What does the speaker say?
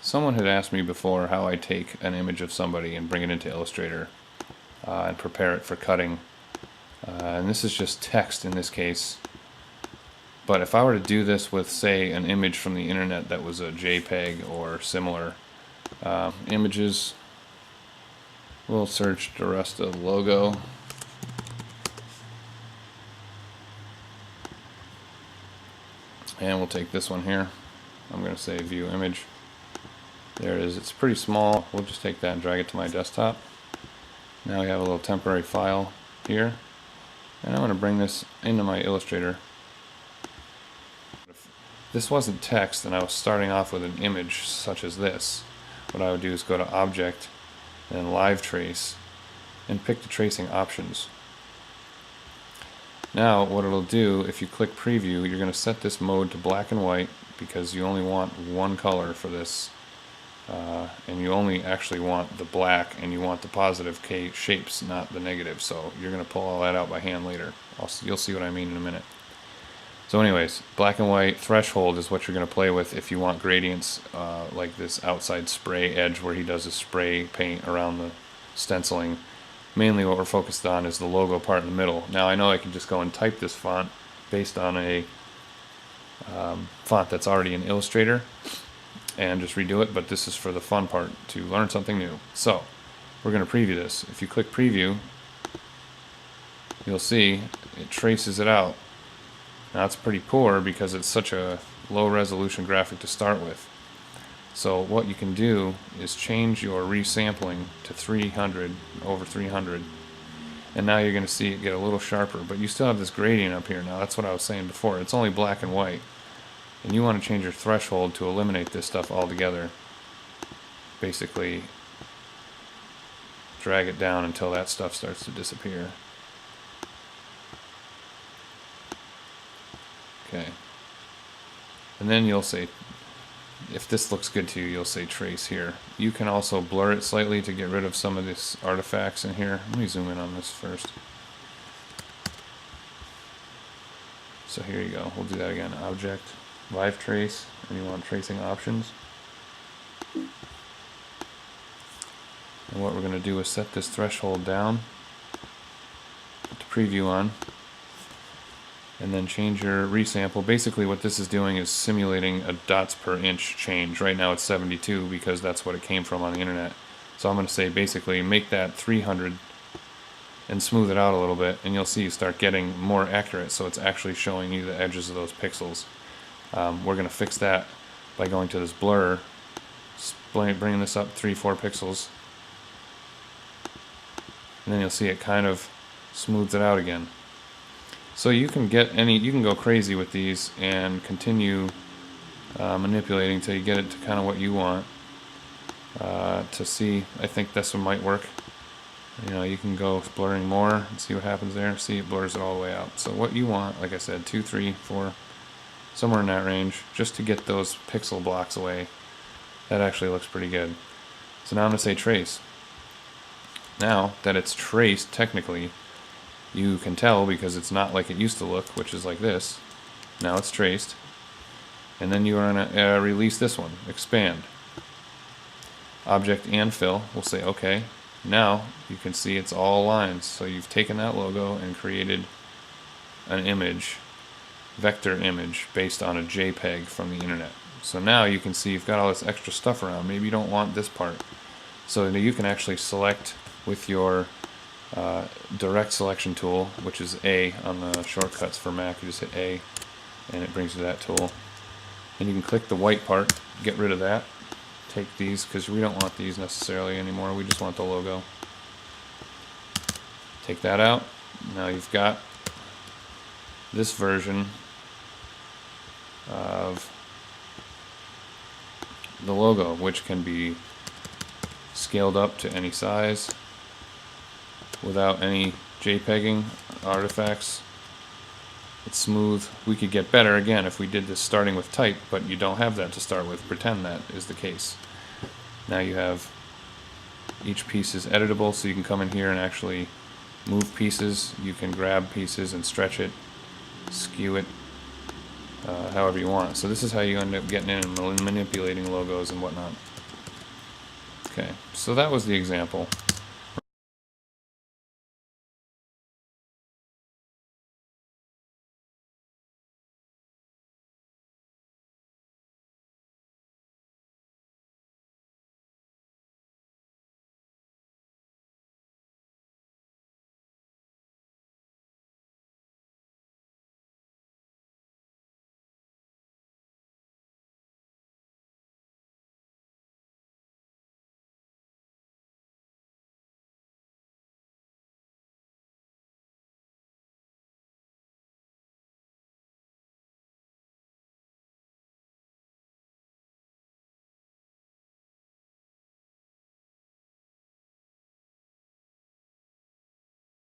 Someone had asked me before how I take an image of somebody and bring it into Illustrator and prepare it for cutting. And this is just text in this case. But if I were to do this with, say, an image from the internet that was a JPEG or similar images, we'll search DiResta logo. And we'll take this one here. I'm going to say view image. There it is. It's pretty small. We'll just take that and drag it to my desktop. Now we have a little temporary file here. And I'm going to bring this into my Illustrator. If this wasn't text and I was starting off with an image such as this, what I would do is go to Object and then Live Trace and pick the tracing options. Now what it'll do, if you click preview, you're going to set this mode to black and white because you only want one color for this, and you only actually want the black and you want the positive K shapes, not the negative, so you're going to pull all that out by hand later. You'll see what I mean in a minute. So anyways, black and white threshold is what you're going to play with if you want gradients like this outside spray edge where he does a spray paint around the stenciling. Mainly what we're focused on is the logo part in the middle. Now I know I can just go and type this font based on a font that's already in Illustrator and just redo it, but this is for the fun part, to learn something new. So we're going to preview this. If you click preview, you'll see it traces it out. Now it's pretty poor because it's such a low resolution graphic to start with. So what you can do is change your resampling to 300, over 300, and now you're going to see it get a little sharper, but you still have this gradient up here. Now that's what I was saying before, it's only black and white, and you want to change your threshold to eliminate this stuff altogether. Basically drag it down until that stuff starts to disappear. Okay, and then you'll say, if this looks good to you, you'll say trace here. You can also blur it slightly to get rid of some of these artifacts in here. Let me zoom in on this first. So here you go. We'll do that again. Object, Live Trace, and you want tracing options. And what we're going to do is set this threshold down, put the preview on, and then change your resample. Basically what this is doing is simulating a dots per inch change. Right now it's 72 because that's what it came from on the internet. So I'm going to say basically make that 300 and smooth it out a little bit, and you'll see you start getting more accurate, so it's actually showing you the edges of those pixels. We're going to fix that by going to this blur, bringing this up 3-4 pixels, and then you'll see it kind of smooths it out again. So you can go crazy with these and continue manipulating till you get it to kind of what you want to see. I think this one might work. You know, you can go blurring more and see what happens there. See, it blurs it all the way out. So what you want, like I said, 2, 3, 4, somewhere in that range, just to get those pixel blocks away. That actually looks pretty good. So now I'm going to say trace. Now that it's traced technically, you can tell because it's not like it used to look, which is like this. Now it's traced. And then you are going to release this one, expand. Object and fill, we'll say OK. Now you can see it's all lines. So you've taken that logo and created an image, vector image, based on a JPEG from the internet. So now you can see you've got all this extra stuff around. Maybe you don't want this part. So you can actually select with your direct selection tool, which is A on the shortcuts for Mac. You just hit A and it brings you to that tool, and you can click the white part, get rid of that, take these because we don't want these necessarily anymore, we just want the logo. Take that out. Now you've got this version of the logo, which can be scaled up to any size without any JPEGing artifacts. It's smooth. We could get better again if we did this starting with type, but you don't have that to start with. Pretend that is the case. Now you have each piece is editable, so you can come in here and actually move pieces. You can grab pieces and stretch it, skew it, however you want. So this is how you end up getting in and manipulating logos and whatnot. Okay, so that was the example.